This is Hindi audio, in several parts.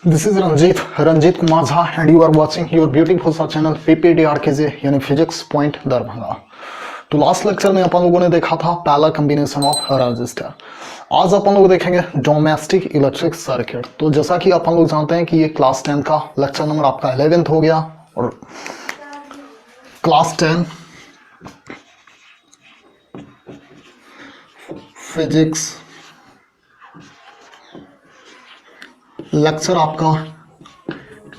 This is Ranjit Kumar Jha, and you are watching your beautiful सा चैनल PPDRKJ यानी फिजिक्स पॉइंट दरभंगा। तो लास्ट लेक्चर में अपन लोगों ने देखा था पहला कॉम्बिनेशन ऑफ रजिस्टर। आज अपन लोग देखेंगे डोमेस्टिक इलेक्ट्रिक सर्किट। तो जैसा कि अपन लोग जानते हैं कि ये क्लास 10 का लेक्चर नंबर आपका 11th हो गया, और क्लास 10 फिजिक्स लेक्चर आपका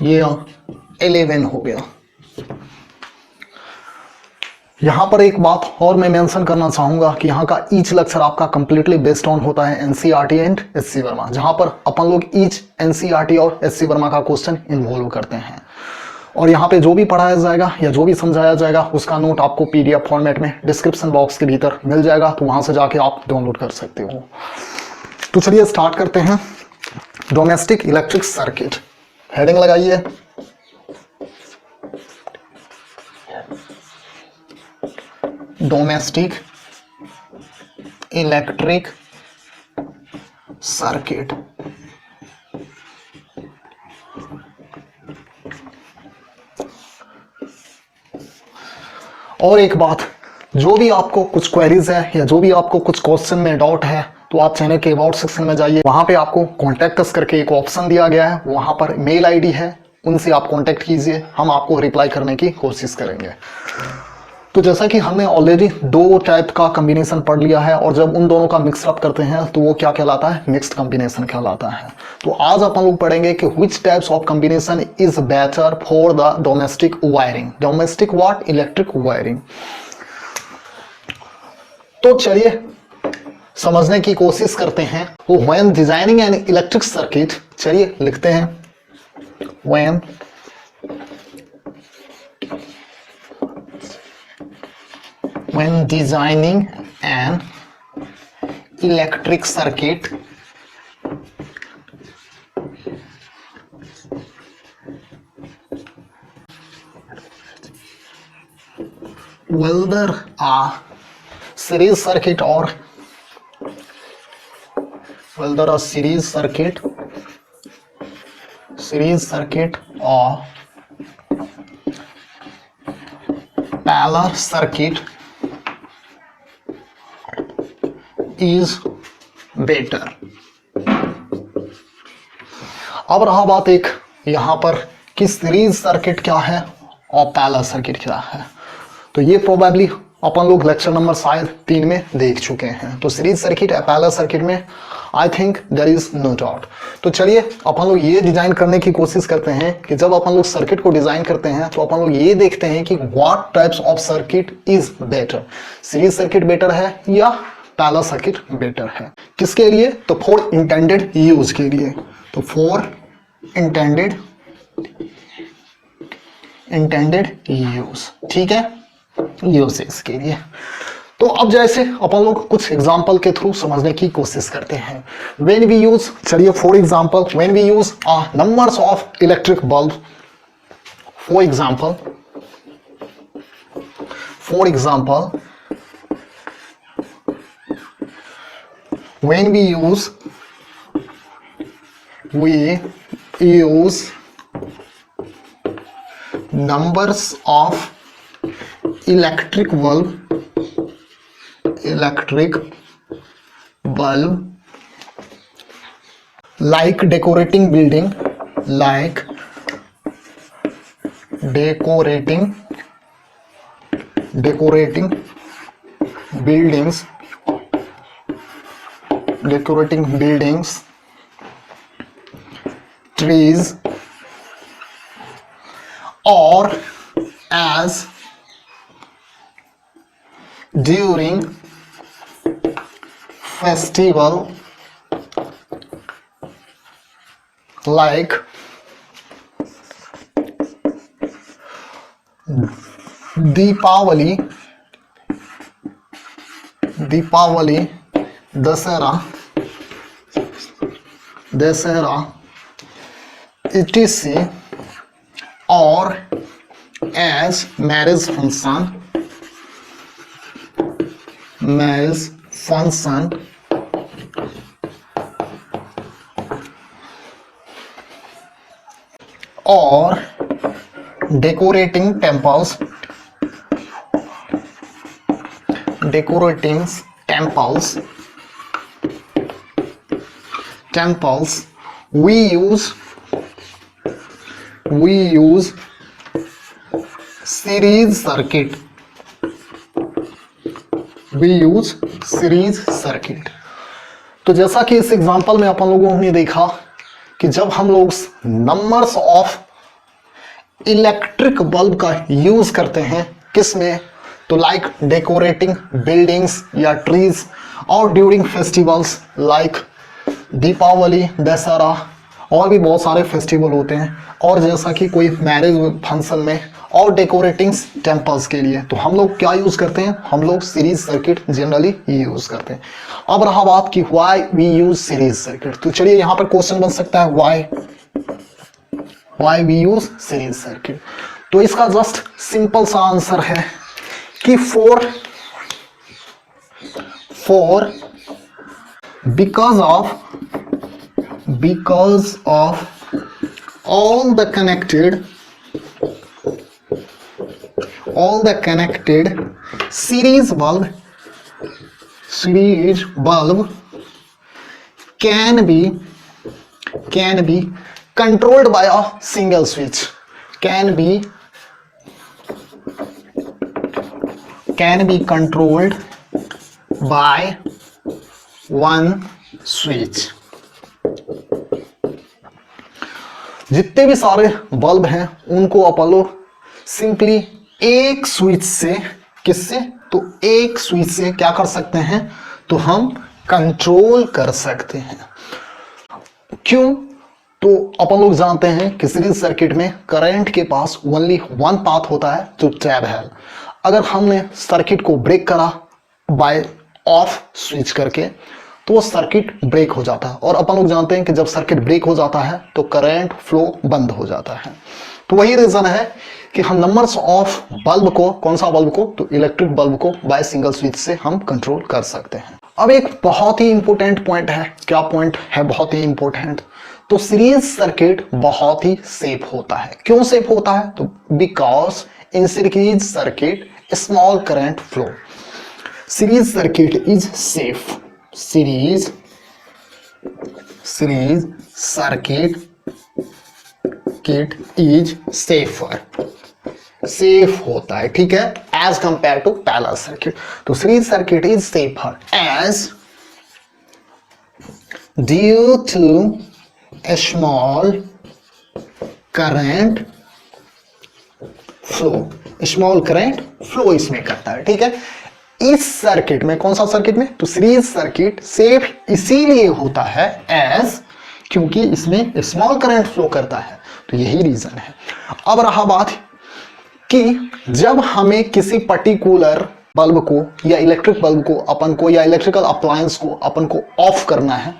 ये 11 हो गया। यहां पर एक बात और मैं मेंशन करना चाहूंगा कि यहाँ का ईच लेक्चर आपका कंप्लीटली बेस्ड ऑन होता है एनसीईआरटी एंड एससी वर्मा, जहां पर अपन लोग ईच एनसीईआरटी और एससी वर्मा का क्वेश्चन इन्वॉल्व करते हैं। और यहाँ पे जो भी पढ़ाया जाएगा या जो भी समझाया जाएगा उसका नोट आपको पीडीएफ फॉर्मेट में डिस्क्रिप्शन बॉक्स के भीतर मिल जाएगा, तो वहां से जाके आप डाउनलोड कर सकते हो। तो चलिए स्टार्ट करते हैं। डोमेस्टिक इलेक्ट्रिक सर्किट, हेडिंग लगाइए। Domestic electric circuit. और एक बात, जो भी आपको कुछ क्वेरीज है या जो भी आपको कुछ क्वेश्चन में डाउट है तो आप चैनल के अबाउट सेक्शन में जाइए, वहां पे आपको कॉन्टैक्ट अस करके एक ऑप्शन दिया गया है, वहां पर मेल आईडी है, उनसे आप कॉन्टैक्ट कीजिए, हम आपको रिप्लाई करने की कोशिश करेंगे। तो जैसा कि हमने ऑलरेडी दो टाइप का कॉम्बिनेशन पढ़ लिया है, और जब उन दोनों का मिक्सअप करते हैं तो वो क्या कहलाता है, मिक्स्ड कॉम्बिनेशन कहलाता है। तो आज अपन लोग पढ़ेंगे कि which types of combination is better for the domestic wiring. Domestic what? Electric wiring. तो चलिए समझने की कोशिश करते हैं। तो when designing an electric circuit, चलिए लिखते हैं when designing an electric circuit whether a series circuit or whether a series circuit or parallel circuit is better। अब रहा बात एक यहां पर कि सीरीज सर्किट क्या है और पैरेलल सर्किट क्या है। तो ये प्रोबेबली अपन लोग लेक्चर नंबर शायद 3 में देख चुके हैं। तो सीरीज सर्किट या पैरेलल सर्किट में I think there is no doubt. तो चलिए अपन लोग ये डिजाइन करने की कोशिश करते हैं कि जब अपन लोग सर्किट को डिजाइन करते हैं तो अपन लोग ये देखते हैं कि what types of circuit is better. Series circuit better है या पैरेलल सर्किट बेटर है? किसके लिए? तो फॉर इंटेंडेड यूज के लिए। तो फॉर इंटेंडेड यूज, ठीक है, यूजेस के लिए। तो अब जैसे अपन लोग कुछ एग्जांपल के थ्रू समझने की कोशिश करते हैं। व्हेन वी यूज, चलिए for example, when we use numbers of electric bulb, for example when we use numbers of electric bulb like decorating buildings trees, or as during festival like Deepavali, Dasara, etc. or as marriage function और decorating temples, decorating temples we use series circuit, तो जैसा कि इस एग्जांपल में अपन लोगों ने देखा कि जब हम लोग नंबर्स ऑफ इलेक्ट्रिक बल्ब का यूज करते हैं किस में, तो लाइक डेकोरेटिंग बिल्डिंग्स या ट्रीज, और during festivals like Deepavali, Dussehra, और भी बहुत सारे फेस्टिवल होते हैं, और जैसा कि कोई मैरिज फंक्शन में, और डेकोरेटिंग टेम्पल्स के लिए तो हम लोग क्या यूज करते हैं, हम लोग सीरीज सर्किट जनरली यूज करते हैं। अब रहा बात कि why we use series circuit, तो चलिए यहां पर क्वेश्चन बन सकता है why we use series circuit. तो इसका जस्ट सिंपल सा आंसर है कि for because of all the connected series bulb can be controlled by a single switch, can be controlled by one switch। जितने भी सारे बल्ब हैं उनको अपन लोग सिंपली एक स्विच से, किससे, तो एक स्विच से क्या कर सकते हैं, तो हम कंट्रोल कर सकते हैं। क्यों, तो अपन लोग जानते हैं कि सीरीज सर्किट में करंट के पास ओनली वन पाथ होता है जो टैब है। अगर हमने सर्किट को ब्रेक करा बाय ऑफ स्विच करके तो वो सर्किट ब्रेक हो जाता है, और अपन लोग जानते हैं कि जब सर्किट ब्रेक हो जाता है तो करंट फ्लो बंद हो जाता है। तो वही रीजन है कि हम नंबर्स ऑफ बल्ब को, कौन सा बल्ब को, तो इलेक्ट्रिक बल्ब को बाय सिंगल स्विच से हम कंट्रोल कर सकते हैं। अब एक बहुत ही इंपॉर्टेंट पॉइंट है, क्या पॉइंट है, बहुत ही इंपॉर्टेंट, तो सीरीज सर्किट बहुत ही सेफ होता है। क्यों सेफ होता है, तो because in series circuit small current flow, series circuit is safe, series circuit is safer, safe होता है, ठीक है, as compare to parallel circuit. तो series circuit is safer as due to small current flow, small current flow इसमें करता है, ठीक है। इस सर्किट में, कौन सा सर्किट में, तो सीरीज सर्किट सेफ इसीलिए होता है एज, क्योंकि इसमें स्मॉल करंट फ्लो करता है, तो यही रीजन है। अब रहा बात कि जब हमें किसी पर्टिकुलर बल्ब को या इलेक्ट्रिक बल्ब को अपन को, या इलेक्ट्रिकल अप्लायंस को अपन को ऑफ करना है,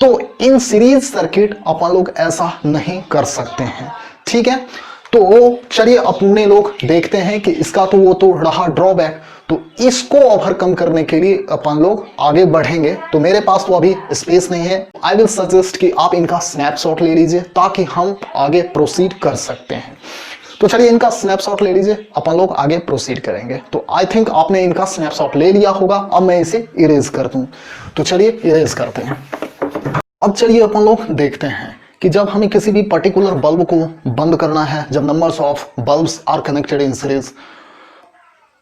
तो इन सीरीज सर्किट अपन लोग ऐसा नहीं कर सकते हैं, ठीक है। तो चलिए अपने लोग देखते हैं कि इसका तो वो तो रहा ड्रॉबैक, तो इसको ओवरकम करने के लिए अपन लोग आगे बढ़ेंगे। तो मेरे पास तो अभी स्पेस नहीं है, आई विल सजेस्ट कि आप इनका स्नैपशॉट ले लीजिए ताकि हम आगे प्रोसीड कर सकते हैं। तो चलिए इनका स्नैपशॉट ले लीजिए, अपन लोग आगे प्रोसीड करेंगे। तो आई थिंक आपने इनका स्नैपशॉट ले लिया होगा। अब मैं इसे इरेज कर दूं, तो चलिए इरेज करते हैं। अब चलिए अपन लोग देखते हैं कि जब हमें किसी भी पर्टिकुलर बल्ब को बंद करना है, जब numbers of bulbs are connected in series,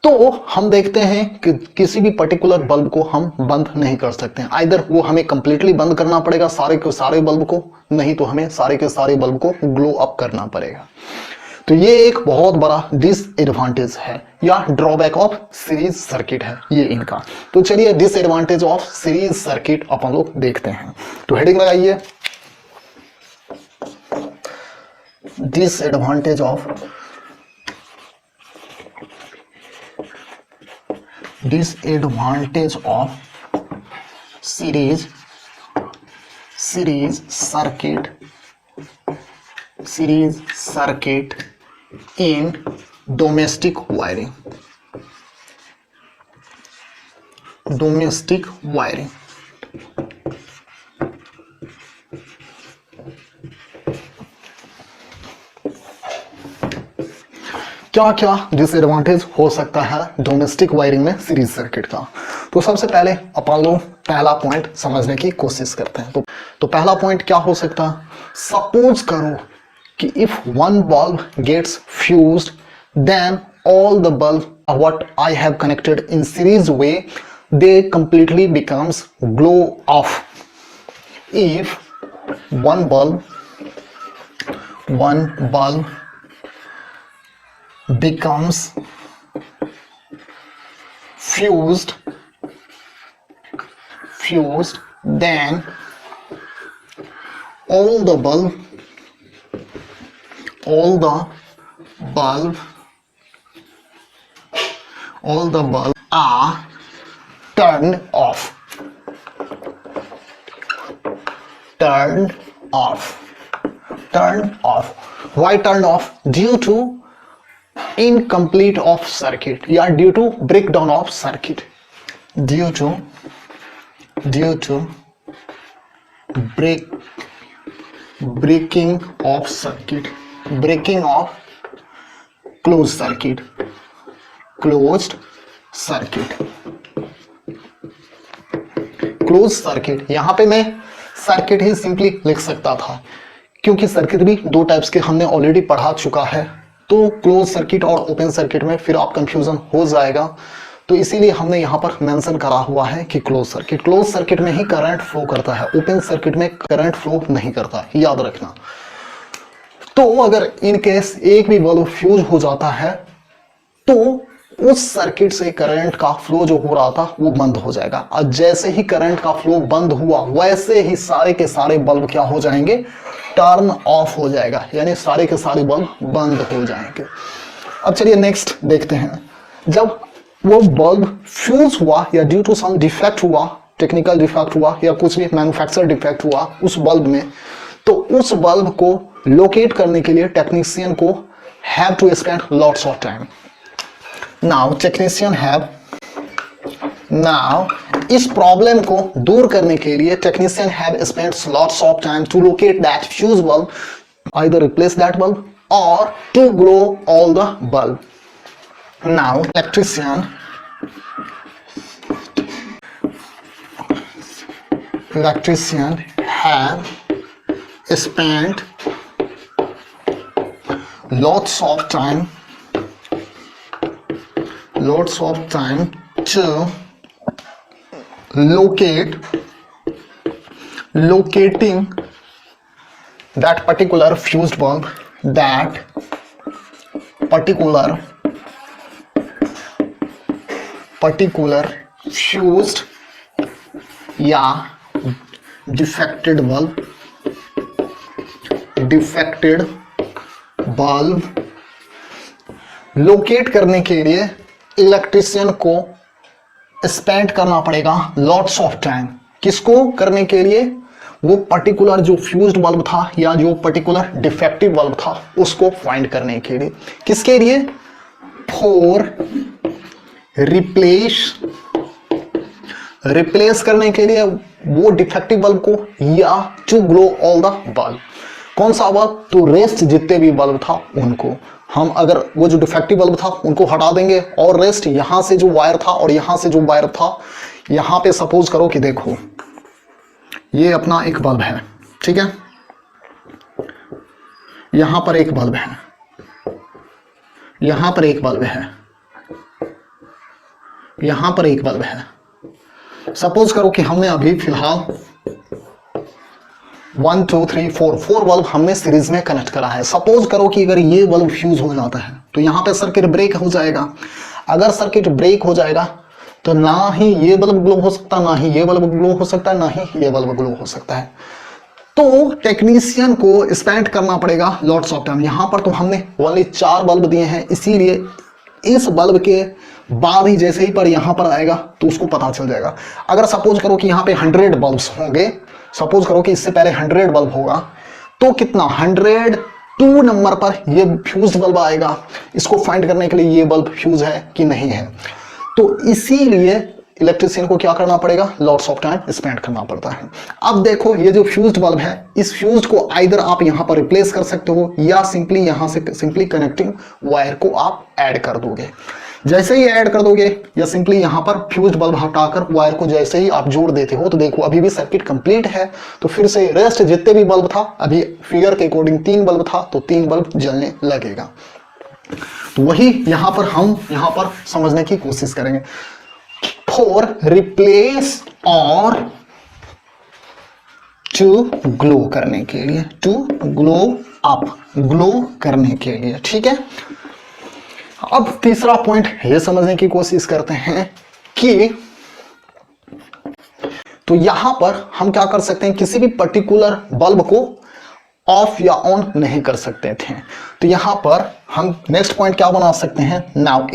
तो हम देखते हैं कि किसी भी पर्टिकुलर बल्ब को हम बंद नहीं कर सकते हैं। आइदर वो हमें कंप्लीटली बंद करना पड़ेगा सारे के सारे बल्ब को, नहीं तो हमें सारे के सारे बल्ब को ग्लो अप करना पड़ेगा। तो ये एक बहुत बड़ा डिसएडवांटेज है या ड्रॉबैक ऑफ सीरीज सर्किट है ये इनका। तो चलिए डिसएडवांटेज ऑफ सीरीज सर्किट अपन लोग देखते हैं। तो हेडिंग लगाइए, disadvantage of series circuit in domestic wiring, क्या क्या डिसएडवांटेज हो सकता है डोमेस्टिक वायरिंग में सीरीज सर्किट का। तो सबसे पहले अपन लोग पहला पॉइंट समझने की कोशिश करते हैं। तो पहला पॉइंट क्या हो सकता है, सपोज करो कि if one bulb gets fused then all the bulb what I have connected in series way they completely becomes glow off. If one bulb becomes fused then all the bulb are turned off. Why turned off? Due to incomplete of circuit या due to breakdown of circuit. Due to breaking of circuit, breaking of closed circuit. Closed circuit यहां पे मैं सर्किट ही सिंपली लिख सकता था, क्योंकि सर्किट भी दो टाइप्स के हमने ऑलरेडी पढ़ा चुका है। तो क्लोज सर्किट और ओपन सर्किट में फिर आप कंफ्यूजन हो जाएगा, तो इसीलिए हमने यहां पर मेंशन करा हुआ है कि क्लोज सर्किट में ही करंट फ्लो करता है, ओपन सर्किट में करंट फ्लो नहीं करता, याद रखना। तो अगर इन केस एक भी बल्ब फ्यूज हो जाता है तो उस सर्किट से करंट का फ्लो जो हो रहा था वो बंद हो जाएगा, और जैसे ही करंट का फ्लो बंद हुआ वैसे ही सारे के सारे बल्ब क्या हो जाएंगे, टर्न ऑफ हो जाएगा, यानी सारे के सारे बल्ब बंद हो जाएंगे। अब चलिए नेक्स्ट देखते हैं, जब वो बल्ब फ्यूज हुआ या ड्यू टू सम डिफेक्ट हुआ, टेक्निकल डिफेक्ट हुआ या कुछ भी मैन्युफैक्चर डिफेक्ट हुआ उस बल्ब में, तो उस बल्ब को लोकेट करने के लिए टेक्नीशियन को have to spend lots of time. Now इस प्रॉब्लम को दूर करने के लिए technician have spent lots of time to locate that fuse bulb, either replace that bulb or to grow all the bulb. Now electrician have spent lots of time to locating that particular fused bulb, that particular fused या defected bulb लोकेट करने के लिए इलेक्ट्रिशियन को स्पेंड करना पड़ेगा लॉट्स ऑफ टाइम। किसको करने के लिए, वो पर्टिकुलर जो फ्यूज्ड बल्ब था या जो पर्टिकुलर डिफेक्टिव बल्ब था उसको फाइंड करने के लिए। किसके लिए, फॉर रिप्लेस करने के लिए वो डिफेक्टिव बल्ब को, या to glow all the bulb. कौन सा बल्ब, तो रेस्ट जितने भी बल्ब था उनको हम, अगर वो जो डिफेक्टिव बल्ब था उनको हटा देंगे और रेस्ट यहां से जो वायर था और यहां से जो वायर था, यहां पे सपोज करो कि देखो ये अपना एक बल्ब है, ठीक है, यहां पर एक बल्ब है, यहां पर एक बल्ब है, यहां पर एक बल्ब है। सपोज करो कि हमने अभी फिलहाल 1 2 3 4 बल्ब हमने सीरीज में कनेक्ट करा है। सपोज करो कि अगर ये बल्ब फ्यूज हो जाता है तो यहां पे सर्किट ब्रेक हो जाएगा। अगर सर्किट ब्रेक हो जाएगा तो ना ही ये बल्ब ग्लो हो सकता, ना ही ये बल्ब ग्लो हो सकता, ना ही ये बल्ब ग्लो हो सकता है। तो टेक्नीशियन को स्पेंड करना पड़ेगा लॉट्स ऑफ टाइम। यहां पर तो हमने ओनली 4 बल्ब दिए हैं, इसीलिए इस बल्ब के बाद ही जैसे ही पर यहां पर आएगा तो उसको पता चल जाएगा। अगर सपोज करो कि यहां पे 100 बल्ब्स होंगे, सपोज करो कि इससे पहले 100 बल्ब होगा, तो कितना 102 नंबर पर ये फ्यूज बल्ब आएगा। इसको फाइंड करने के लिए ये बल्ब फ्यूज है कि नहीं है। तो इसीलिए इलेक्ट्रिशियन को क्या करना पड़ेगा, लॉट्स ऑफ टाइम स्पेंड करना पड़ता है। अब देखो ये जो फ्यूज्ड बल्ब है, इस फ्यूज्ड को आइदर आप यहाँ पर रिप्लेस कर सकते हो या सिंपली यहाँ से सिंपली कनेक्टिंग वायर को आप ऐड कर दोगे। जैसे ही ऐड कर दोगे या सिंपली यहाँ पर फ्यूज्ड बल्ब हटाकर वायर को जैसे ही आप जोड़ देते हो तो देखो अभी भी सर्किट कंप्लीट है। तो फिर से रेस्ट जितने भी बल्ब था, अभी फिगर के अकॉर्डिंग 3 बल्ब था तो 3 बल्ब जलने लगेगा। तो वही यहाँ पर हम यहाँ पर समझने की कोशिश करेंगे। फॉर रिप्लेस और टू ग्लो करने के लिए, टू ग्लो अप, ग्लो करने के लिए, ठीक है। अब तीसरा पॉइंट ये समझने की कोशिश करते हैं कि तो यहां पर हम क्या कर सकते हैं, किसी भी पर्टिकुलर बल्ब को ऑफ या ऑन नहीं कर सकते थे। तो यहां पर हम नेक्स्ट पॉइंट क्या बना सकते हैं, now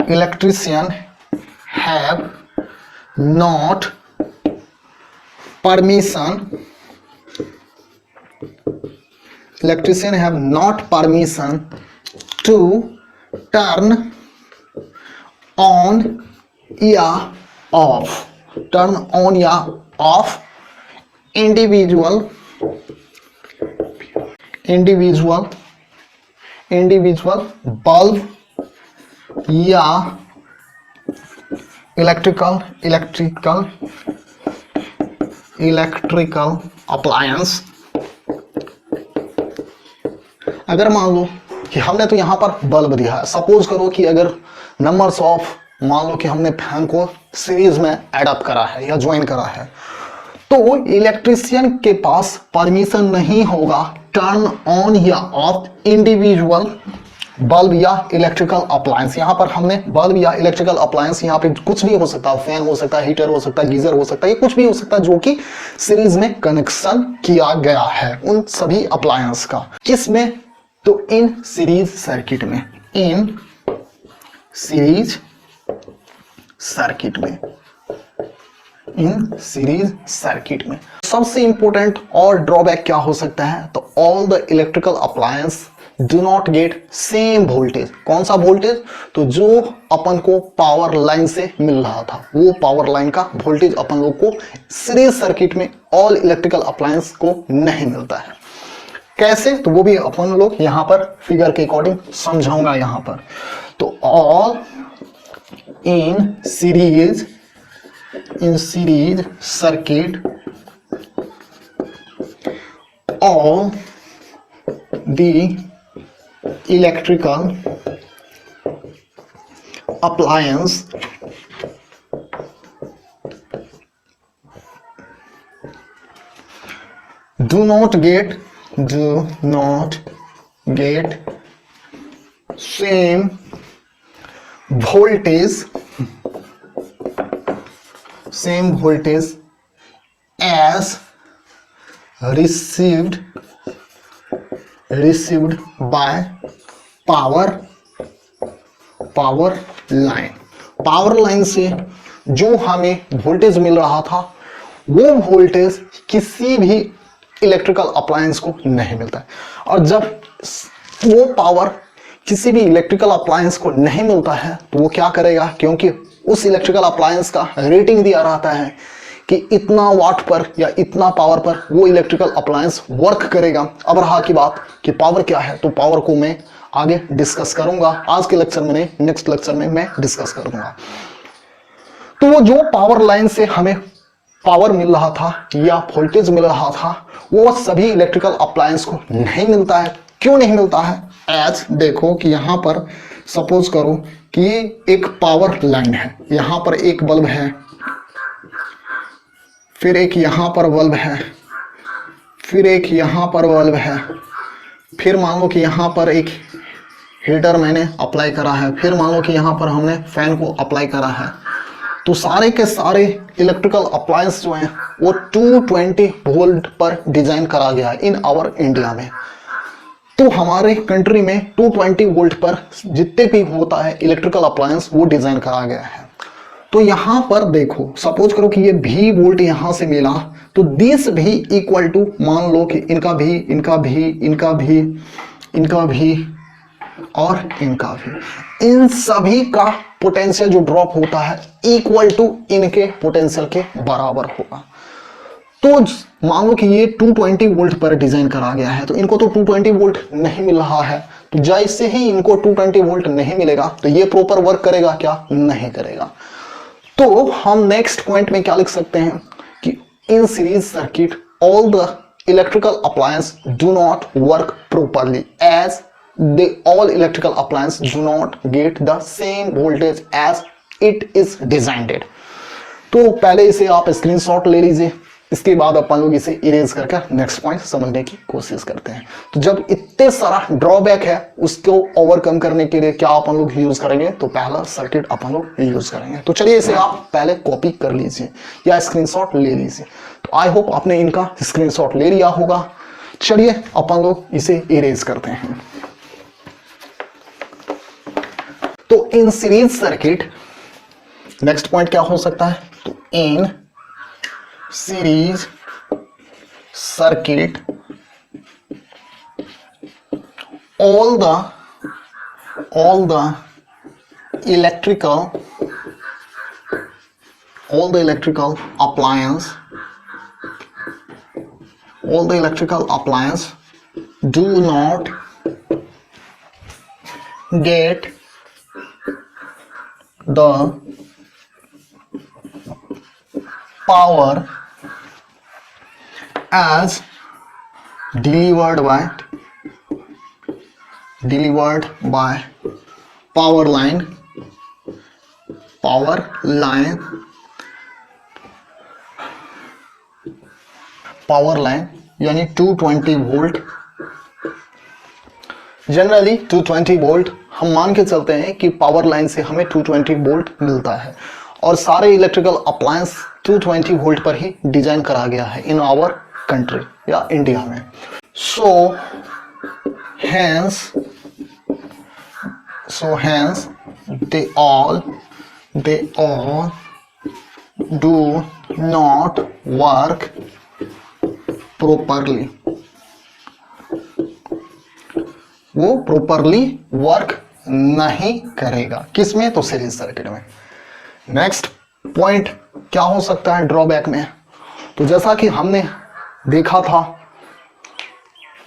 electrician have not permission to turn on या off individual bulb या इलेक्ट्रिकल अप्लायंस। अगर मान लो कि हमने तो यहां पर बल्ब दिया है, सपोज करो कि अगर नंबर्स ऑफ, मान लो कि हमने फैन को सीरीज में एडअप करा है या ज्वाइन करा है, तो इलेक्ट्रिशियन के पास परमिशन नहीं होगा टर्न ऑन या ऑफ इंडिविजुअल बल्ब या इलेक्ट्रिकल अप्लायंस। यहां पर हमने बल्ब या इलेक्ट्रिकल अप्लायंस, यहां पे कुछ भी हो सकता है, फैन हो सकता है, हीटर हो सकता है, गीजर हो सकता है, ये कुछ भी हो सकता है जो कि सीरीज में कनेक्शन किया गया है, उन सभी अप्लायंस का। किसमें, तो इन सीरीज सर्किट में, इन सीरीज सर्किट में। सबसे इंपॉर्टेंट और ड्रॉबैक क्या हो सकता है, तो all the electrical appliance do not get same voltage. कौन सा वोल्टेज, तो जो अपन को पावर लाइन से मिल रहा था, वो पावर लाइन का वोल्टेज अपन लोग को सीरीज सर्किट में ऑल इलेक्ट्रिकल अप्लायंस को नहीं मिलता है। कैसे, तो वो भी अपन लोग यहां पर फिगर के अकॉर्डिंग समझाऊंगा यहां पर। तो all in series circuit, all the electrical appliance do not get same voltage as received by power line. Power line से जो हमें वोल्टेज मिल रहा था, वो वोल्टेज किसी भी इलेक्ट्रिकल अप्लायंस को नहीं मिलता है। और जब वो पावर किसी भी इलेक्ट्रिकल अप्लायंस को नहीं मिलता है तो वो क्या करेगा, क्योंकि उस इलेक्ट्रिकल अप्लायंस का रेटिंग दिया रहता है कि इतना वाट पर या इतना पावर पर वो इलेक्ट्रिकल अप्लायंस वर्क करेगा। अब रहा की बात कि पावर क्या है, तो पावर को मैं आगे डिस्कस करूंगा, आज के लेक्चर में नहीं, नेक्स्ट लेक्चर में मैं डिस्कस करूंगा। तो वो जो पावर लाइन से हमें पावर मिल रहा था या वोल्टेज मिल रहा था, वो सभी इलेक्ट्रिकल अप्लायंस को नहीं मिलता है। क्यों नहीं मिलता है, एज देखो कि यहां पर सपोज करो कि एक पावर लाइन है, यहां पर एक बल्ब है, फिर एक यहां पर बल्ब है, फिर एक यहां पर बल्ब है, फिर मान लो कि यहां पर एक हीटर मैंने अप्लाई करा है, फिर मान लो कि यहां पर हमने फैन को अप्लाई करा है। तो सारे के सारे इलेक्ट्रिकल अप्लायंस जो हैं वो 220 वोल्ट पर डिजाइन करा गया है इन आवर इंडिया में। तो हमारे कंट्री में 220 वोल्ट पर जितने भी होता है इलेक्ट्रिकल अप्लायंस वो डिजाइन करा गया है। तो यहां पर देखो, सपोज करो कि ये भी वोल्ट यहां से मिला, तो दिस भी इक्वल टू, मान लो कि इनका भी इनका भी और इनका भी, इन सभी का पोटेंशियल जो ड्रॉप होता है इक्वल टू इनके पोटेंशियल के बराबर होगा। तो मान लो कि ये 220 वोल्ट पर डिजाइन करा गया है, तो इनको तो 220 वोल्ट नहीं मिल रहा है, तो जैसे ही इनको 220 वोल्ट नहीं मिलेगा तो ये प्रॉपर वर्क करेगा क्या? नहीं करेगा। तो हम नेक्स्ट पॉइंट में क्या लिख सकते हैं कि in series circuit all the electrical appliance do not work properly as they all electrical appliances do not get the same voltage as it is designed। तो पहले इसे आप स्क्रीनशॉट ले लीजिए, इसके बाद अपन लोग इसे इरेज करके नेक्स्ट पॉइंट समझने की कोशिश करते हैं। तो जब इतने सारा ड्रॉबैक है उसको ओवरकम करने के लिए क्या अपन लोग यूज करेंगे? तो पहला सर्किट अपन लोग यूज करेंगे। तो चलिए इसे आप पहले कॉपी कर लीजिए या स्क्रीनशॉट ले लीजिए। तो आई होप आपने इनका स्क्रीनशॉट ले लिया होगा। चलिए अपन लोग इसे इरेज करते हैं। तो इन सीरीज सर्किट नेक्स्ट पॉइंट क्या हो सकता है? तो इन series circuit all the electrical appliance do not get the power as delivered by power line यानी 220 वोल्ट। जनरली 220 वोल्ट हम मान के चलते हैं कि पावर लाइन से हमें 220 वोल्ट मिलता है और सारे इलेक्ट्रिकल अप्लायंस 220 वोल्ट पर ही डिजाइन करा गया है इन आवर कंट्री या इंडिया में। सो hence they all do not work properly। वो प्रॉपरली वर्क नहीं करेगा किसमें? तो सीरीज सर्किट में। नेक्स्ट पॉइंट क्या हो सकता है ड्रॉबैक में? तो जैसा कि हमने देखा था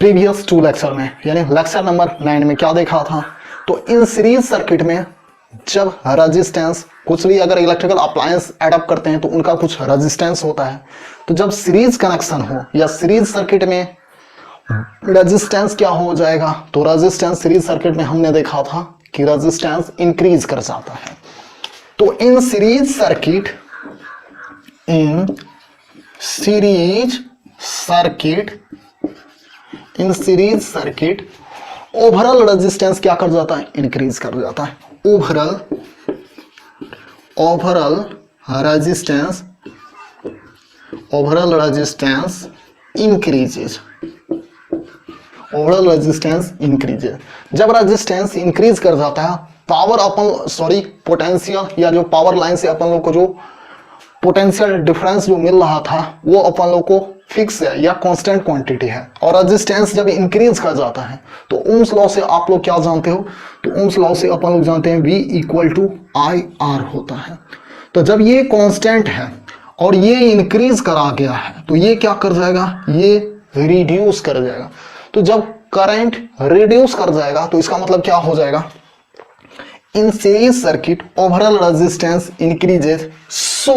प्रीवियस 2 लेक्चर में, यानी लेक्चर नंबर 9 में क्या देखा था? तो इन सीरीज सर्किट में जब रेजिस्टेंस, कुछ भी अगर इलेक्ट्रिकल अप्लायंस एडअप करते हैं तो उनका कुछ रेजिस्टेंस होता है। तो जब सीरीज कनेक्शन हो या सीरीज सर्किट में रेजिस्टेंस क्या हो जाएगा? तो रेजिस्टेंस सीरीज सर्किट में हमने देखा था कि रेजिस्टेंस इंक्रीज कर जाता है। तो इन सीरीज सर्किट ओवरऑल रेजिस्टेंस क्या कर जाता है? इंक्रीज कर जाता है। Overall resistance increases. जब रेजिस्टेंस इंक्रीज कर जाता है पोटेंशियल या जो पावर लाइन से अपन लोग को जो पोटेंशियल डिफरेंस जो मिल रहा था वो अपन लोग को फिक्स है या कांस्टेंट क्वांटिटी है, और रेजिस्टेंस जब इंक्रीज कर जाता है तो ओम्स लॉ से आप लोग क्या जानते हो? तो ओम्स लॉ से अपन लोग जानते हैं V = IR होता है। तो जब ये कांस्टेंट है और ये इंक्रीज करा गया है तो ये क्या कर जाएगा? ये रिड्यूस कर जाएगा। तो जब करंट रिड्यूस कर जाएगा तो इसका मतलब क्या हो जाएगा? इन series circuit overall resistance increases, so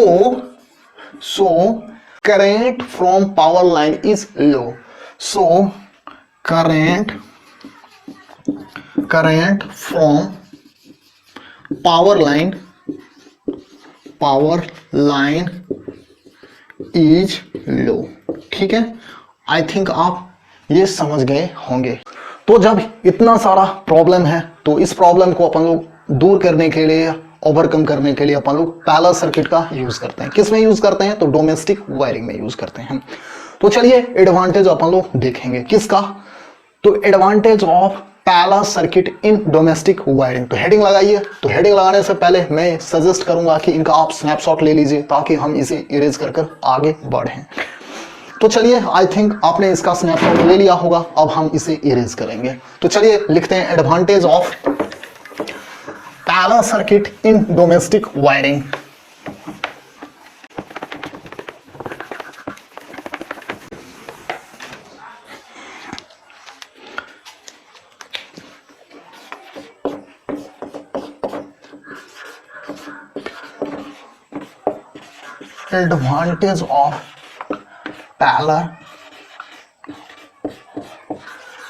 current from power line is low। so current from power line is low। ठीक है, आई थिंक आप ये समझ गए होंगे। तो जब इतना सारा प्रॉब्लम है तो इस प्रॉब्लम को अपन लोग दूर करने के लिए, ओवरकम करने के लिए अपन लोग पैरेलल सर्किट का यूज करते हैं। किस में यूज करते हैं? तो डोमेस्टिक वायरिंग में यूज करते हैं। तो चलिए एडवांटेज अपन लोग देखेंगे किसका? तो advantage of parallel circuit in domestic wiring. तो हेडिंग लगाइए। तो हेडिंग लगाने से पहले मैं सजेस्ट करूंगा कि इनका आप स्नैपशॉट ले लीजिए ताकि हम इसे इरेज कर आगे बढ़ें। तो चलिए, आई थिंक आपने इसका स्नैपशॉट ले लिया होगा। अब हम इसे इरेज करेंगे। तो चलिए लिखते हैं advantage of parallel circuit in domestic wiring. Advantage of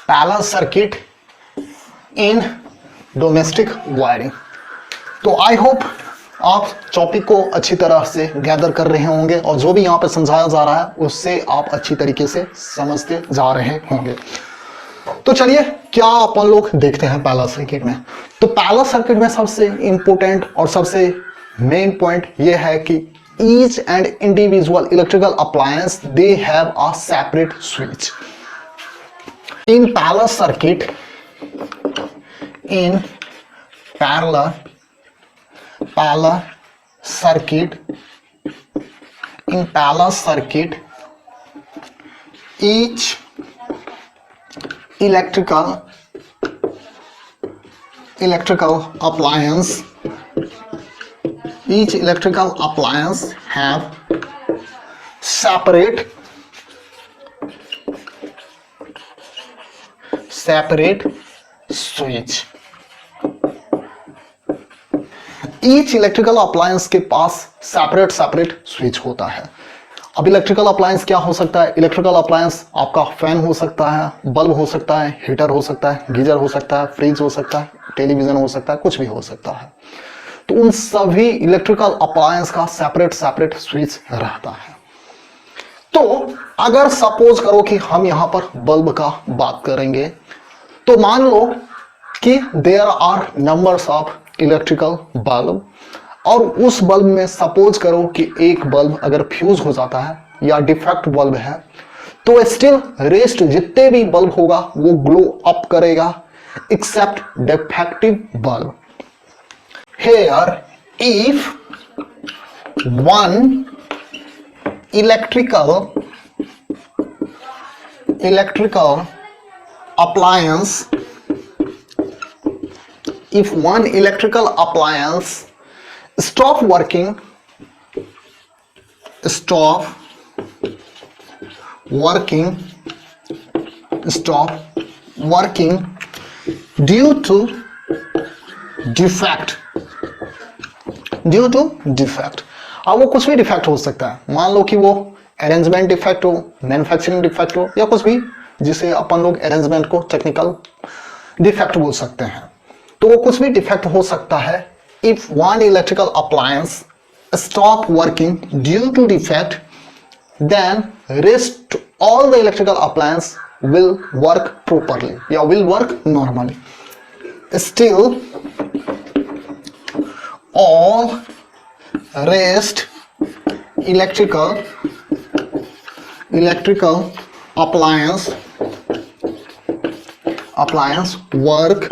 parallel circuit in domestic wiring. तो आई होप आप टॉपिक को अच्छी तरह से गैदर कर रहे होंगे और जो भी यहाँ पे समझाया जा रहा है उससे आप अच्छी तरीके से समझते जा रहे होंगे। तो चलिए, क्या अपन लोग देखते हैं पैरेलल सर्किट में। तो पैरेलल सर्किट में सबसे इंपॉर्टेंट और सबसे मेन पॉइंट ये है कि each and individual electrical appliance they have a separate switch. In parallel circuit, in parallel circuit, in parallel circuit, each electrical appliance, each electrical appliance have separate switch. Each electrical appliance के पास सेपरेट स्विच होता है। अब इलेक्ट्रिकल अप्लायंस क्या हो सकता है? इलेक्ट्रिकल अप्लायंस आपका फैन हो सकता है, बल्ब हो सकता है, हीटर हो सकता है, गीजर हो सकता है, फ्रिज हो सकता है, टेलीविजन हो सकता है, कुछ भी हो सकता है। तो उन सभी इलेक्ट्रिकल अप्लायंस का सेपरेट स्विच रहता है। तो अगर सपोज करो कि हम यहां पर बल्ब का बात करेंगे, तो मान लो कि there are numbers of electrical bulb, और उस बल्ब में सपोज करो कि एक बल्ब अगर फ्यूज हो जाता है या डिफेक्ट बल्ब है, तो स्टिल रेस्ट जितने भी बल्ब होगा वो ग्लो अप करेगा except defective bulb. Here, if one electrical appliance, if one electrical appliance stop working due to defect, अब वो कुछ भी डिफेक्ट हो सकता है। मान लो कि वो अरेंजमेंट डिफेक्ट हो, मैन्युफैक्चरिंग डिफेक्ट हो, या कुछ भी जिसे अपन लोग अरेंजमेंट को टेक्निकल डिफेक्ट बोल सकते हैं। तो वो कुछ भी डिफेक्ट हो सकता है। If one electrical appliance stop working due to defect, then rest all the electrical appliance will work properly या will work normally. Still, all rest electrical appliance work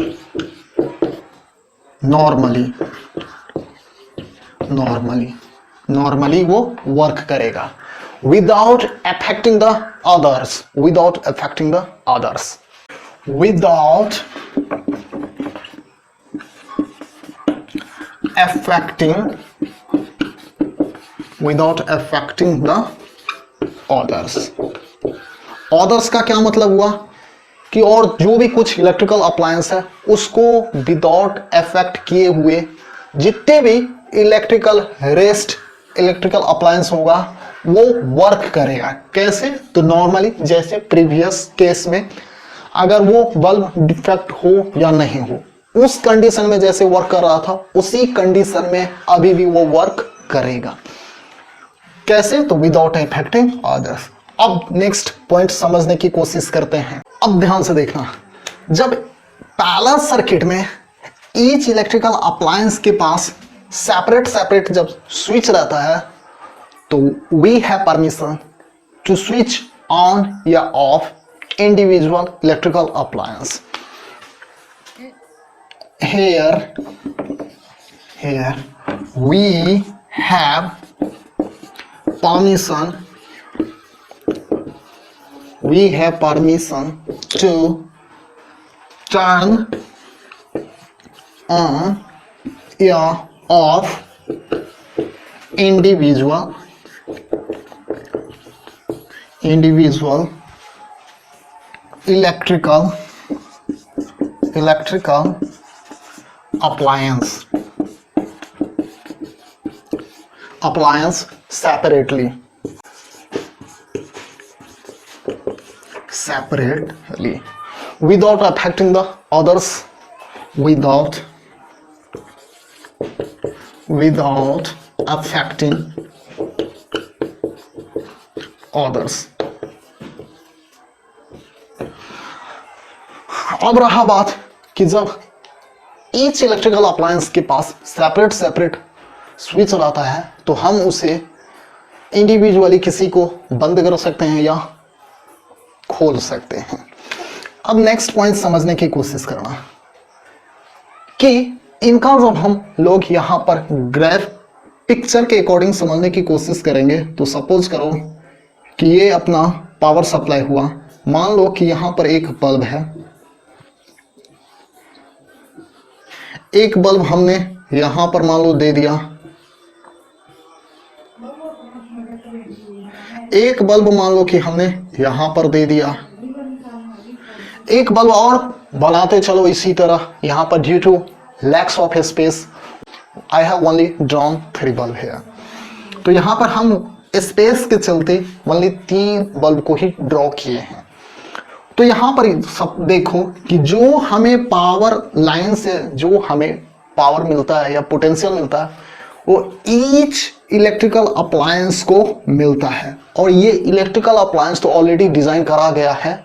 normally वो वर्क करेगा without affecting the others, without affecting the the others का क्या मतलब हुआ कि और जो भी कुछ इलेक्ट्रिकल अप्लायंस है उसको विदाउट इफेक्ट किए हुए जितने भी इलेक्ट्रिकल अप्लायंस होगा वो वर्क करेगा। कैसे? तो नॉर्मली जैसे प्रीवियस केस में अगर वो बल्ब डिफेक्ट हो या नहीं हो, उस कंडीशन में जैसे वर्क कर रहा था उसी कंडीशन में अभी भी वो वर्क करेगा। कैसे? तो विदाउट इफेक्टिंग अदर्स। अब नेक्स्ट पॉइंट समझने की कोशिश करते हैं। अब ध्यान से देखना, जब पैरेलल सर्किट में ईच इलेक्ट्रिकल अप्लायंस के पास सेपरेट जब स्विच रहता है तो we have permission to switch on या off individual electrical appliance. Here we have permission we have permission to turn on or off individual electrical appliance separately without affecting the others, without affecting others। अब रहा बात कि जब ईच इलेक्ट्रिकल अप्लायंस के पास सेपरेट स्विच रहता है तो हम उसे इंडिविजुअली किसी को बंद कर सकते हैं या खोल सकते हैं। अब नेक्स्ट पॉइंट समझने की कोशिश करना कि इनका जब हम लोग यहां पर ग्राफ पिक्चर के अकॉर्डिंग समझने की कोशिश करेंगे तो सपोज करो कि ये अपना पावर सप्लाई हुआ। मान लो कि यहां पर एक बल्ब है, एक बल्ब हमने यहां पर मान लो दे दिया, एक बल्ब मान लो कि हमने यहां पर दे दिया, एक बल्ब और बनाते चलो इसी तरह। यहां पर due to lacks of space I have only drawn 3 bulb है, तो यहां पर हम स्पेस के चलते ओनली 3 बल्ब को ही ड्रॉ किए हैं। तो यहां पर सब देखो कि जो हमें पावर लाइन से जो हमें पावर मिलता है या पोटेंशियल मिलता है वो ईच इलेक्ट्रिकल अप्लायंस को मिलता है, और ये इलेक्ट्रिकल अप्लायंस तो ऑलरेडी डिजाइन करा गया है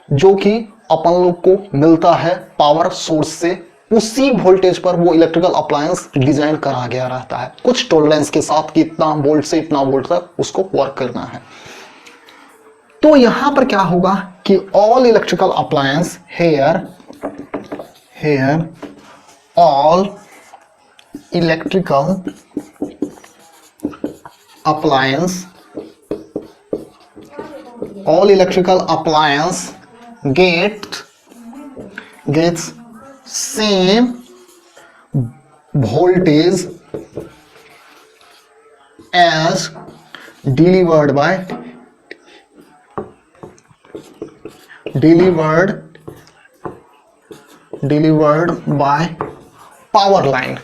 जो कि अपन लोग को मिलता है पावर सोर्स से। उसी वोल्टेज पर वो इलेक्ट्रिकल अप्लायंस डिजाइन करा गया रहता है कुछ टॉलरेंस के साथ कि इतना वोल्ट से इतना वोल्ट तक उसको वर्क करना है। तो यहां पर क्या होगा कि all electrical appliance here all electrical appliance gets same voltage as delivered by power line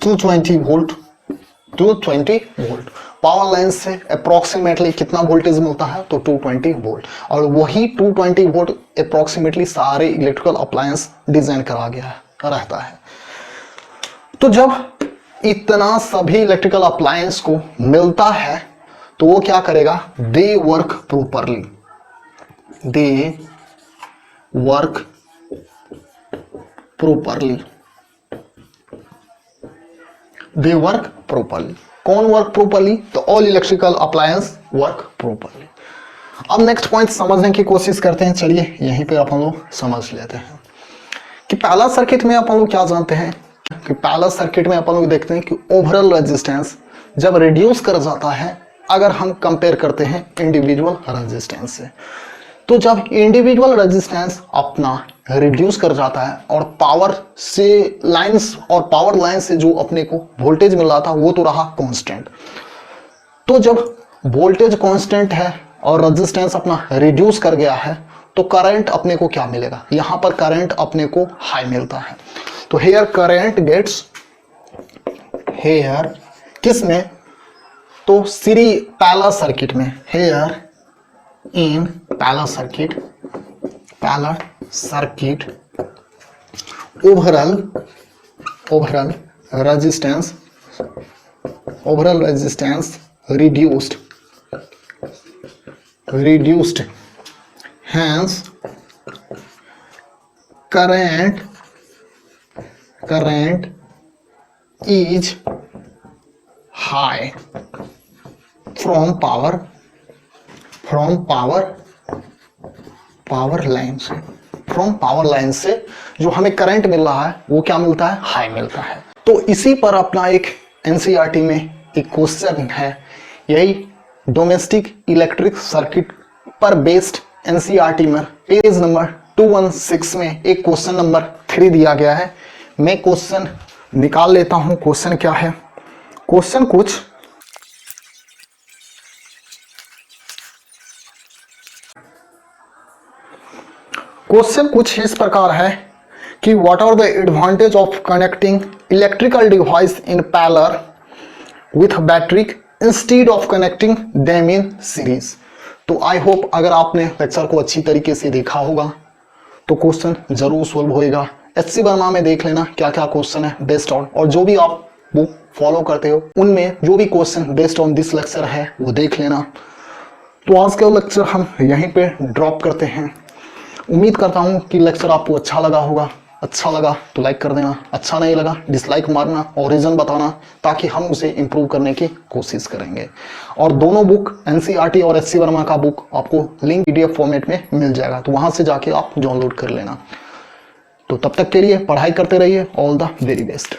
220 volt power line से अप्रोक्सीमेटली कितना वोल्टेज मिलता है तो 220 वोल्ट, और वही 220 वोल्ट अप्रोक्सीमेटली सारे इलेक्ट्रिकल अप्लायंस डिजाइन करा गया रहता है। तो जब इतना सभी इलेक्ट्रिकल अप्लायंस को मिलता है तो वो क्या करेगा, दे वर्क प्रोपरली। कौन वर्क प्रोपरली, तो all electrical appliance work properly. अब नेक्स्ट पॉइंट समझने की कोशिश करते हैं। चलिए यहीं पे अपन लोग समझ लेते हैं कि पहला सर्किट में अपन लोग क्या जानते हैं कि पहला सर्किट में अपन लोग देखते हैं कि ओवरऑल रेजिस्टेंस जब रिड्यूस कर जाता है, अगर हम कंपेयर करते हैं इंडिविजुअल रेजिस्टेंस से, तो जब इंडिविजुअल रेजिस्टेंस अपना रिड्यूस कर जाता है और पावर लाइन से जो अपने को वोल्टेज मिल रहा था वो तो रहा कांस्टेंट। तो जब वोल्टेज कांस्टेंट है और रेजिस्टेंस अपना रिड्यूस कर गया है तो करंट अपने को क्या मिलेगा, यहां पर करंट अपने को हाई मिलता है। तो हेयर करंट गेट्स हेयर किस में, तो पहला सर्किट में, हेयर इन पहला circuit overall resistance reduced hence current is high from power line से जो हमें करंट मिल रहा है वो क्या मिलता है, हाई मिलता है। तो इसी पर अपना एक एनसीईआरटी में एक क्वेश्चन है, यही डोमेस्टिक इलेक्ट्रिक सर्किट पर बेस्ड एनसीईआरटी में पेज नंबर 216 में एक क्वेश्चन नंबर 3 दिया गया है। मैं क्वेश्चन निकाल लेता हूं। क्वेश्चन क्या है? क्वेश्चन कुछ इस प्रकार है कि what are the advantage of connecting electrical device in parallel with battery instead of connecting them in series. तो आई होप अगर आपने लेक्चर को अच्छी तरीके से देखा होगा तो क्वेश्चन जरूर सोल्व होएगा। एचसी वर्मा में देख लेना क्या क्या क्वेश्चन है बेस्ड ऑन, और जो भी आप बुक फॉलो करते हो उनमें जो भी question based on this lecture है वो देख लेना। तो आज का लेक्चर हम यहीं पे ड्रॉप करते हैं। उम्मीद करता हूँ कि लेक्चर आपको अच्छा लगा होगा। अच्छा लगा तो लाइक कर देना, अच्छा नहीं लगा डिसलाइक मारना और रीजन बताना, ताकि हम उसे इम्प्रूव करने की कोशिश करेंगे। और दोनों बुक एनसीईआरटी और एचसी वर्मा का बुक आपको लिंक पीडीएफ फॉर्मेट में मिल जाएगा, तो वहां से जाके आप डाउनलोड कर लेना। तो तब तक के लिए पढ़ाई करते रहिए। All the very best.